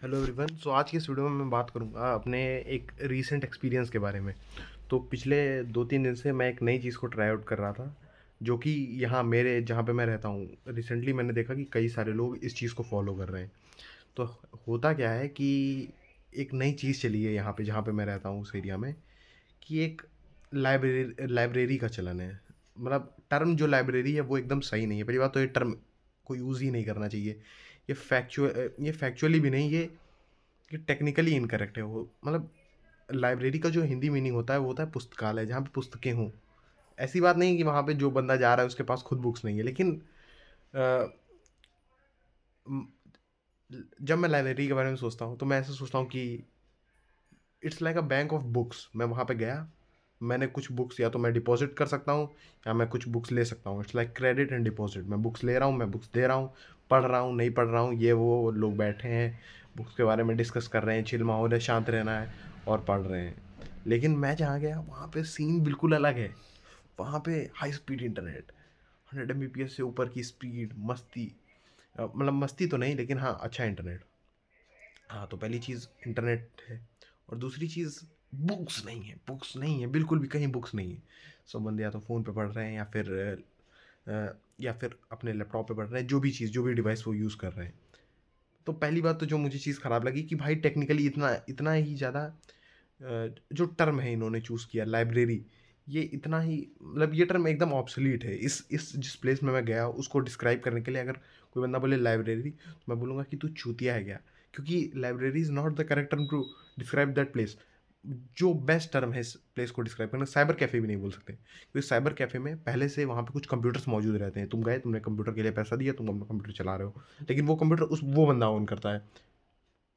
Hello everyone. आज की इस वीडियो में मैं बात करूंगा अपने एक रीसेंट एक्सपीरियंस के बारे में। तो पिछले 2-3 दिन से मैं एक नई चीज़ को ट्राई आउट कर रहा था, जो कि यहाँ मेरे जहाँ पे मैं रहता हूँ रिसेंटली मैंने देखा कि कई सारे लोग इस चीज़ को फॉलो कर रहे हैं। तो होता क्या है कि एक नई चीज़ चली है यहाँ पे जहाँ पे मैं रहता हूँ उस एरिया में, कि एक लाइब्रेरी लाइब्रेरी का चलन है। मतलब टर्म जो लाइब्रेरी है वो एकदम सही नहीं है। पहली बात तो ये टर्म को यूज़ ही नहीं करना चाहिए। ये फैक्चुअली भी नहीं, ये टेक्निकली इनकरेक्ट है। वो मतलब लाइब्रेरी का जो हिंदी मीनिंग होता है वो होता है पुस्तकालय, जहाँ पे पुस्तकें हों। ऐसी बात नहीं है कि वहाँ पे जो बंदा जा रहा है उसके पास खुद बुक्स नहीं है, लेकिन अ, म- जब मैं लाइब्रेरी के बारे में सोचता हूँ तो मैं ऐसा सोचता हूँ कि it's like a bank of books. मैं वहाँ पे गया, मैंने कुछ बुक्स या तो मैं डिपॉजिट कर सकता हूँ या मैं कुछ बुक्स ले सकता हूँ। It's like credit and deposit. मैं बुक्स ले रहा हूँ, मैं बुक्स दे रहा हूँ, पढ़ रहा हूँ, नहीं पढ़ रहा हूँ, ये वो लोग बैठे हैं बुक्स के बारे में डिस्कस कर रहे हैं, चिल माहौल है, शांत रहना है और पढ़ रहे हैं। लेकिन मैं जहाँ गया वहाँ पे सीन बिल्कुल अलग है। वहाँ पे हाई स्पीड इंटरनेट, 100 Mbps से ऊपर की स्पीड, मस्ती। मतलब मस्ती तो नहीं, लेकिन हाँ अच्छा इंटरनेट। हाँ, तो पहली चीज़ इंटरनेट है। और दूसरी चीज़ बुक्स नहीं है, बुक्स नहीं है, बिल्कुल भी कहीं बुक्स नहीं है। सब बंदे या तो फ़ोन पे पढ़ रहे हैं या फिर अपने लैपटॉप पे पढ़ रहे हैं, जो भी चीज़, जो भी डिवाइस वो यूज़ कर रहे हैं। तो पहली बात तो जो मुझे चीज़ ख़राब लगी कि भाई टेक्निकली इतना इतना ही ज़्यादा जो टर्म है इन्होंने चूज़ किया लाइब्रेरी, ये इतना ही मतलब ये टर्म एकदम ऑब्सोलीट है। इस जिस प्लेस में मैं गया उसको डिस्क्राइब करने के लिए अगर कोई बंदा बोले लाइब्रेरी, तो मैं बोलूँगा कि तू चूतिया है क्या? क्योंकि library is not the correct term to describe that place. जो बेस्ट टर्म है इस प्लेस को डिस्क्राइब करना, साइबर कैफ़े भी नहीं बोल सकते, क्योंकि साइबर कैफ़े में पहले से वहाँ पे कुछ कंप्यूटर्स मौजूद रहते हैं। तुम गए, तुमने कंप्यूटर के लिए पैसा दिया, तुम अपना कंप्यूटर चला रहे हो, लेकिन वो कंप्यूटर उस वो बंदा ऑन करता है।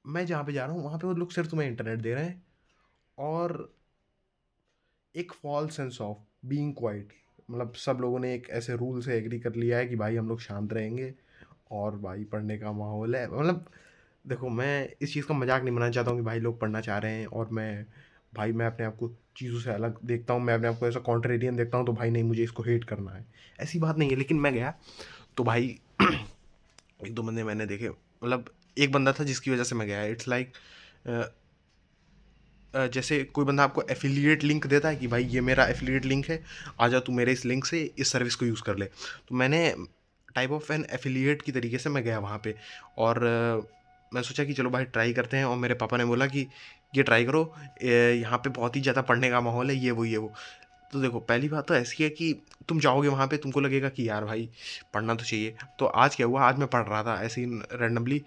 मैं जहाँ पे जा रहा हूँ वहाँ पे वो लोग सिर्फ तुम्हें इंटरनेट दे रहे हैं और एक false sense of being quiet. मतलब सब लोगों ने एक ऐसे रूल से एग्री कर लिया है कि भाई हम लोग शांत रहेंगे और भाई पढ़ने का माहौल है। मतलब देखो, मैं इस चीज़ का मजाक नहीं बनाना चाहता हूँ कि भाई लोग पढ़ना चाह रहे हैं और मैं अपने आप को चीज़ों से अलग देखता हूँ, मैं अपने आप को ऐसा कॉन्ट्रेरियन देखता हूँ तो भाई नहीं, मुझे इसको हेट करना है, ऐसी बात नहीं है। लेकिन मैं गया तो भाई एक दो बंदे मैंने देखे, मतलब एक बंदा था जिसकी वजह से मैं गया। इट्स लाइक जैसे कोई बंदा आपको एफिलिएट लिंक देता है कि भाई ये मेरा एफिलिएट लिंक है, आ जा तू मेरे इस लिंक से इस सर्विस को यूज़ कर ले। तो मैंने टाइप ऑफ एन एफिलिएट की तरीके से मैं गया वहाँ पे और मैं सोचा कि चलो भाई ट्राई करते हैं। और मेरे पापा ने बोला कि ये ट्राई करो, यहाँ पे बहुत ही ज़्यादा पढ़ने का माहौल है, ये वो। तो देखो, पहली बात तो ऐसी है कि तुम जाओगे वहाँ पे, तुमको लगेगा कि यार भाई पढ़ना तो चाहिए। तो आज क्या हुआ, आज मैं पढ़ रहा था ऐसे ही रैंडमली,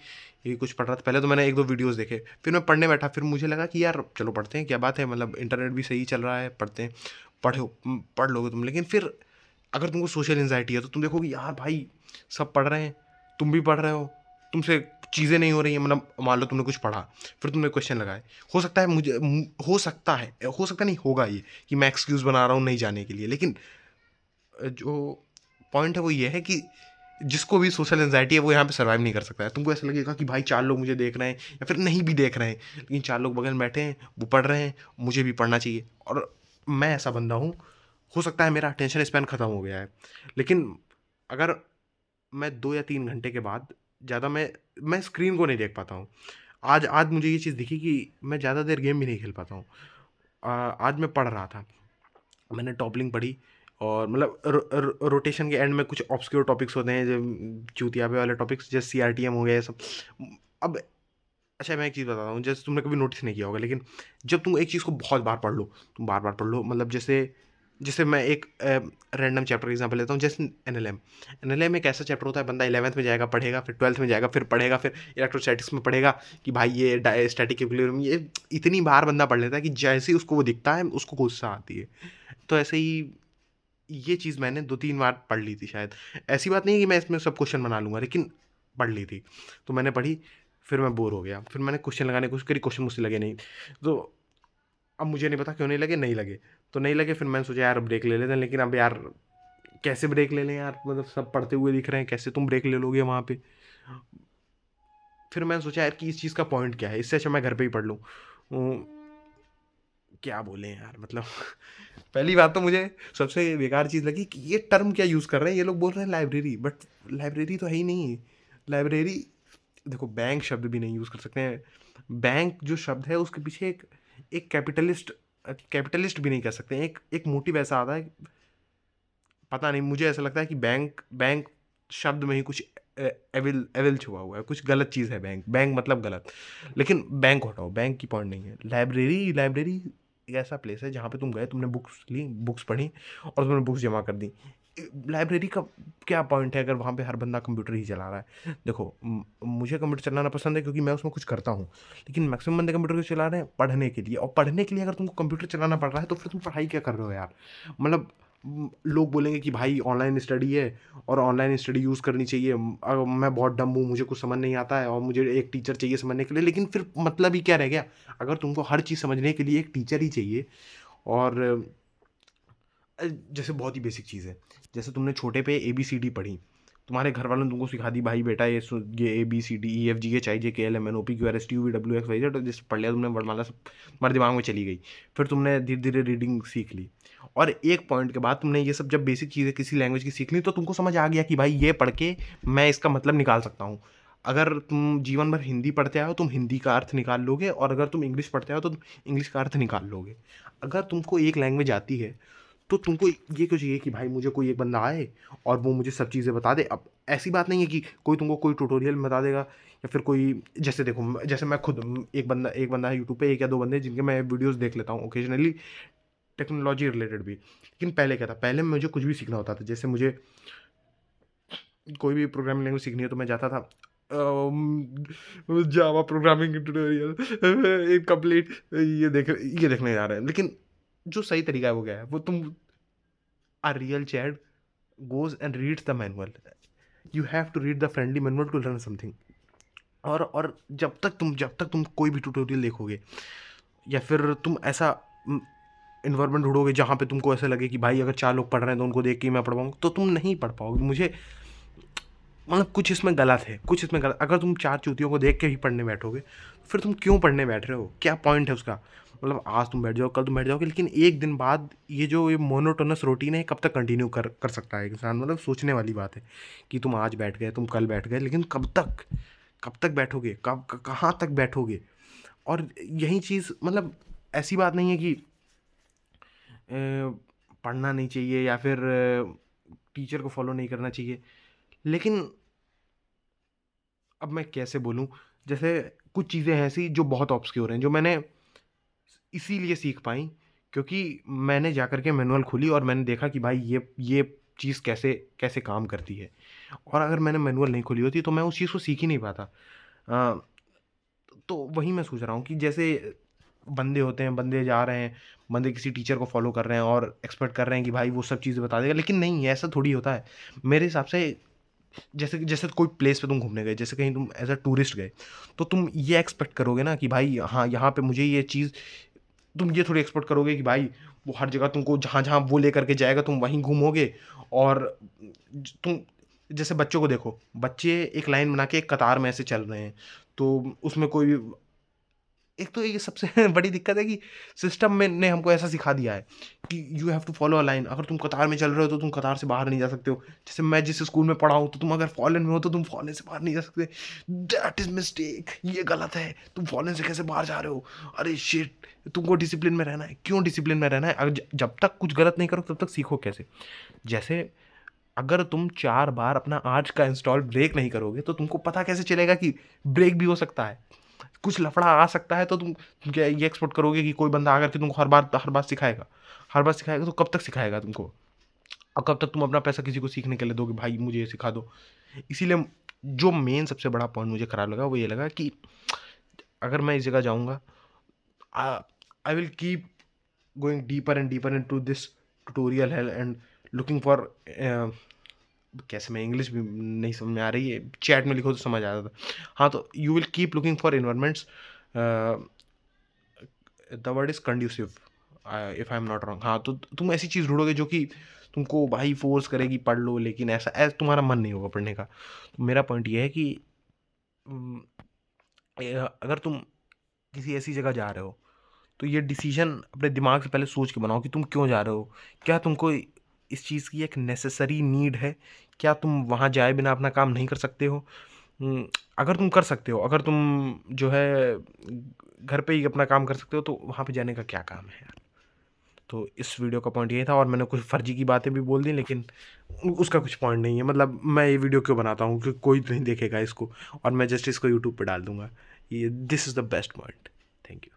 ये कुछ पढ़ रहा था। पहले तो मैंने एक दो वीडियोस देखे, फिर मैं पढ़ने बैठा, फिर मुझे लगा कि यार चलो पढ़ते हैं, क्या बात है, मतलब इंटरनेट भी सही चल रहा है, पढ़ते हैं। पढ़ो, पढ़ लोगे तुम। लेकिन फिर अगर तुमको सोशल एंजाइटी है तो तुम देखोगे यार भाई सब पढ़ रहे हैं, तुम भी पढ़ रहे हो, तुमसे चीज़ें नहीं हो रही हैं। मतलब मान लो तुमने कुछ पढ़ा, फिर तुमने क्वेश्चन लगाए। हो सकता नहीं होगा ये कि मैं एक्सक्यूज़ बना रहा हूँ नहीं जाने के लिए, लेकिन जो पॉइंट है वो ये है कि जिसको भी सोशल एंजाइटी है वो यहाँ पे सर्वाइव नहीं कर सकता है। तुमको ऐसा लगेगा कि भाई 4 लोग मुझे देख रहे हैं या फिर नहीं भी देख रहे हैं, लेकिन 4 लोग बगल में बैठे हैं, वो पढ़ रहे हैं, मुझे भी पढ़ना चाहिए। और मैं ऐसा बंदा हूँ, हो सकता है मेरा अटेंशन स्पैन खत्म हो गया है, लेकिन अगर मैं 2 या 3 घंटे के बाद ज़्यादा मैं स्क्रीन को नहीं देख पाता हूँ। आज आज मुझे ये चीज़ दिखी कि मैं ज़्यादा देर गेम भी नहीं खेल पाता हूँ। आज मैं पढ़ रहा था, मैंने टॉपलिंग पढ़ी और मतलब रोटेशन के एंड में कुछ ऑब्सक्योर टॉपिक्स होते हैं, जो चूतियाबे वाले टॉपिक्स, जैसे सीआरटीएम हो गया ये सब। अब अच्छा, मैं एक चीज़ बताता हूँ, जैसे तुमने कभी नोटिस नहीं किया होगा, लेकिन जब तुम एक चीज़ को बहुत बार पढ़ लो, तुम बार बार पढ़ लो, मतलब जैसे जैसे मैं एक रैंडम चैप्टर एग्जाम्पल लेता हूँ, जैसे एनएलएम एक ऐसा चैप्टर होता है, बंदा 11th में जाएगा पढ़ेगा, फिर 12th में जाएगा फिर पढ़ेगा, फिर इलेक्ट्रोस्टैटिक्स में पढ़ेगा कि भाई ये स्टैटिक इक्विलिब्रियम, ये इतनी बार बंदा पढ़ लेता है कि जैसे ही उसको वो दिखता है उसको गुस्सा आती है। तो ऐसे ही ये चीज़ मैंने 2-3 बार पढ़ ली थी शायद। ऐसी बात नहीं है कि मैं इसमें सब क्वेश्चन बना लूँगा, लेकिन पढ़ ली थी। तो मैंने पढ़ी, फिर मैं बोर हो गया, फिर मैंने क्वेश्चन लगाने की कोशिश करी, क्वेश्चन मुझसे लगे नहीं। तो अब मुझे नहीं पता क्यों नहीं लगे, नहीं लगे। तो नहीं लगे, फिर मैंने सोचा यार ब्रेक ले लेते हैं, लेकिन अब यार कैसे ब्रेक ले लें यार, मतलब सब पढ़ते हुए दिख रहे हैं, कैसे तुम ब्रेक ले लोगे वहाँ पे? फिर मैंने सोचा यार कि इस चीज़ का पॉइंट क्या है, इससे अच्छा मैं घर पे ही पढ़ लूँ। क्या बोलें यार, मतलब पहली बात तो मुझे सबसे बेकार चीज़ लगी कि ये टर्म क्या यूज़ कर रहे हैं ये लोग, बोल रहे हैं लाइब्रेरी, बट लाइब्रेरी तो है ही नहीं। लाइब्रेरी देखो बैंक शब्द भी नहीं यूज़ कर सकते हैं। बैंक जो शब्द है उसके पीछे एक कैपिटलिस्ट भी नहीं कह सकते हैं, एक मोटिव ऐसा आता है, पता नहीं, मुझे ऐसा लगता है कि बैंक बैंक शब्द में ही कुछ एविल एविल छुपा हुआ है, कुछ गलत चीज़ है बैंक, बैंक मतलब गलत। लेकिन बैंक हटाओ, बैंक की पॉइंट नहीं है। लाइब्रेरी लाइब्रेरी एक ऐसा प्लेस है जहाँ पे तुम गए, तुमने बुक्स ली, बुक्स पढ़ी और तुमने बुक्स जमा कर दी। लाइब्रेरी का क्या पॉइंट है अगर वहाँ पे हर बंदा कंप्यूटर ही चला रहा है? देखो मुझे कंप्यूटर चलाना पसंद है क्योंकि मैं उसमें कुछ करता हूँ, लेकिन मैक्सिमम बंदे कंप्यूटर को चला रहे हैं पढ़ने के लिए, और पढ़ने के लिए अगर तुमको कंप्यूटर चलाना पड़ रहा है तो फिर तुम पढ़ाई क्या कर रहे हो यार? मतलब लोग बोलेंगे कि भाई ऑनलाइन स्टडी है और ऑनलाइन स्टडी यूज़ करनी चाहिए। मैं बहुत डम हूँ, मुझे कुछ समझ नहीं आता है और मुझे एक टीचर चाहिए समझने के लिए, लेकिन फिर मतलब ही क्या रह गया? अगर तुमको हर चीज़ समझने के लिए एक टीचर ही चाहिए, और जैसे बहुत ही बेसिक चीज़ है, जैसे तुमने छोटे पे ABCD पढ़ी, तुम्हारे घर वालों ने तुमको सिखा दी, भाई बेटा ये ABCDEFGHIJKLMNOPQRSTUVWXYZ, जैसे पढ़ लिया तुमने वर्णमाला, सब तुम्हारे दिमाग में चली गई। फिर तुमने धीरे धीरे रीडिंग सीख ली, और एक पॉइंट के बाद तुमने ये सब जब बेसिक चीज़ें किसी लैंग्वेज की सीख ली तो तुमको समझ आ गया कि भाई ये पढ़ के मैं इसका मतलब निकाल सकता हूँ। अगर तुम जीवन भर हिंदी पढ़ते आओ, तुम हिंदी का अर्थ निकाल लोगे, और अगर तुम इंग्लिश पढ़ते आओ तो तुम इंग्लिश का अर्थ निकाल लोगे। अगर तुमको एक लैंग्वेज आती है तो तुमको ये क्यों चाहिए कि भाई मुझे कोई एक बंदा आए और वो मुझे सब चीज़ें बता दे? अब ऐसी बात नहीं है कि कोई तुमको कोई ट्यूटोरियल में बता देगा, या फिर कोई, जैसे देखो, जैसे मैं खुद, एक बंदा है यूट्यूब पे, एक या दो बंदे जिनके मैं वीडियोस देख लेता हूँ ओकेजनली, टेक्नोलॉजी रिलेटेड भी। लेकिन पहले क्या था, पहले मुझे कुछ भी सीखना होता था, जैसे मुझे कोई भी प्रोग्रामिंग लैंग्वेज सीखनी है तो मैं जाता था जावा प्रोग्रामिंग ट्यूटोरियल एक कंप्लीट, ये देखने जा रहे हैं। लेकिन जो सही तरीका है वो क्या है? वो तुम, a real child goes and reads the manual. You have to read the friendly manual to learn something. और जब तक तुम कोई भी ट्यूटोरियल देखोगे, या फिर तुम ऐसा इन्वायरमेंट ढूंढोगे जहाँ पे तुमको ऐसा लगे कि भाई अगर 4 लोग पढ़ रहे हैं तो उनको देख के ही मैं पढ़ पाऊँगा, तो तुम नहीं पढ़ पाओगे। मुझे मतलब कुछ इसमें गलत है, कुछ इसमें गलत। अगर तुम 4 चूतियों को देख के ही पढ़ने बैठोगे, फिर तुम क्यों पढ़ने बैठ रहे हो? क्या पॉइंट है उसका? मतलब आज तुम बैठ जाओ, कल तुम बैठ जाओगे, लेकिन एक दिन बाद ये मोनोटोनस रूटीन है, कब तक कंटिन्यू कर सकता है इंसान? मतलब सोचने वाली बात है कि तुम आज बैठ गए, तुम कल बैठ गए, लेकिन कब तक बैठोगे? कहाँ तक बैठोगे? और यही चीज़, मतलब ऐसी बात नहीं है कि पढ़ना नहीं चाहिए या फिर टीचर को फॉलो नहीं करना चाहिए, लेकिन अब मैं कैसे बोलूँ? जैसे कुछ चीज़ें हैं ऐसी जो बहुत ऑब्सक्योर हैं, जो मैंने इसीलिए सीख पाई क्योंकि मैंने जा कर के मैनुअल खोली और मैंने देखा कि भाई ये चीज़ कैसे कैसे काम करती है। और अगर मैंने मैनुअल नहीं खोली होती तो मैं उस चीज़ को सीख ही नहीं पाता। अ, तो वही मैं सोच रहा हूँ कि जैसे बंदे होते हैं, बंदे जा रहे हैं, बंदे किसी टीचर को फॉलो कर रहे हैं और एक्सपेक्ट कर रहे हैं कि भाई वो सब चीज़ें बता देगा, लेकिन नहीं, ऐसा थोड़ी होता है। मेरे हिसाब से जैसे जैसे कोई प्लेस पे तुम घूमने गए, जैसे कहीं तुम एज अ टूरिस्ट गए, तो तुम ये एक्सपेक्ट करोगे ना कि भाई हाँ, यहाँ पे मुझे ये चीज़, तुम ये थोड़ी एक्सपेक्ट करोगे कि भाई वो हर जगह तुमको जहाँ जहाँ वो लेकर के जाएगा तुम वहीं घूमोगे। और तुम जैसे बच्चों को देखो, बच्चे एक लाइन बना के एक कतार में ऐसे चल रहे हैं, तो उसमें कोई, एक तो ये सबसे बड़ी दिक्कत है कि सिस्टम में ने हमको ऐसा सिखा दिया है कि you have to follow a line. अगर तुम कतार में चल रहे हो तो तुम कतार से बाहर नहीं जा सकते हो। जैसे मैं जिस स्कूल में पढ़ा हूँ, तो तुम अगर फॉलन में हो तो तुम फॉलन से बाहर नहीं जा सकते। दैट इज मिस्टेक, ये गलत है। तुम फॉलन से कैसे बाहर जा रहे हो? अरे शिट, तुमको डिसिप्लिन में रहना है। क्यों डिसिप्लिन में रहना है? अगर जब तक कुछ गलत नहीं करो तब तक सीखो कैसे? जैसे अगर तुम 4 बार अपना आज का इंस्टॉल ब्रेक नहीं करोगे तो तुमको पता कैसे चलेगा कि ब्रेक भी हो सकता है, कुछ लफड़ा आ सकता है? तो तुम क्या ये एक्सपेक्ट करोगे कि कोई बंदा आकर के तुमको हर बार सिखाएगा? हर बार सिखाएगा तो कब तक सिखाएगा तुमको? और कब तक तुम अपना पैसा किसी को सीखने के लिए दोगे, भाई मुझे ये सिखा दो? इसीलिए जो मेन सबसे बड़ा पॉइंट मुझे खराब लगा वो ये लगा कि अगर मैं इस जगह जाऊँगा, I will keep going deeper and deeper into this tutorial hello and looking for, कैसे, मैं इंग्लिश भी नहीं समझ में आ रही है, चैट में लिखो तो समझ आ जाता। हाँ, तो you will keep looking for environments, the word is conducive, if I am not wrong. हाँ, तो तुम ऐसी चीज़ ढूंढोगे जो कि तुमको भाई फोर्स करेगी पढ़ लो, लेकिन ऐसा तुम्हारा मन नहीं होगा पढ़ने का। तो मेरा पॉइंट ये है कि अगर तुम किसी ऐसी जगह जा रहे हो तो ये डिसीजन अपने दिमाग से पहले सोच के बनाओ कि तुम क्यों जा रहे हो। क्या तुमको इस चीज़ की एक नेसेसरी नीड है? क्या तुम वहाँ जाए बिना अपना काम नहीं कर सकते हो? हुँ, अगर तुम कर सकते हो, अगर तुम जो है घर पे ही अपना काम कर सकते हो, तो वहाँ पे जाने का क्या काम है यार? तो इस वीडियो का पॉइंट यही था, और मैंने कुछ फर्जी की बातें भी बोल दी, लेकिन उसका कुछ पॉइंट नहीं है। मतलब मैं ये वीडियो क्यों बनाता हूँ कि कोई नहीं देखेगा इसको, और मैं जस्ट इसको यूट्यूब पे डाल दूँगा। ये this is the best point. Thank you.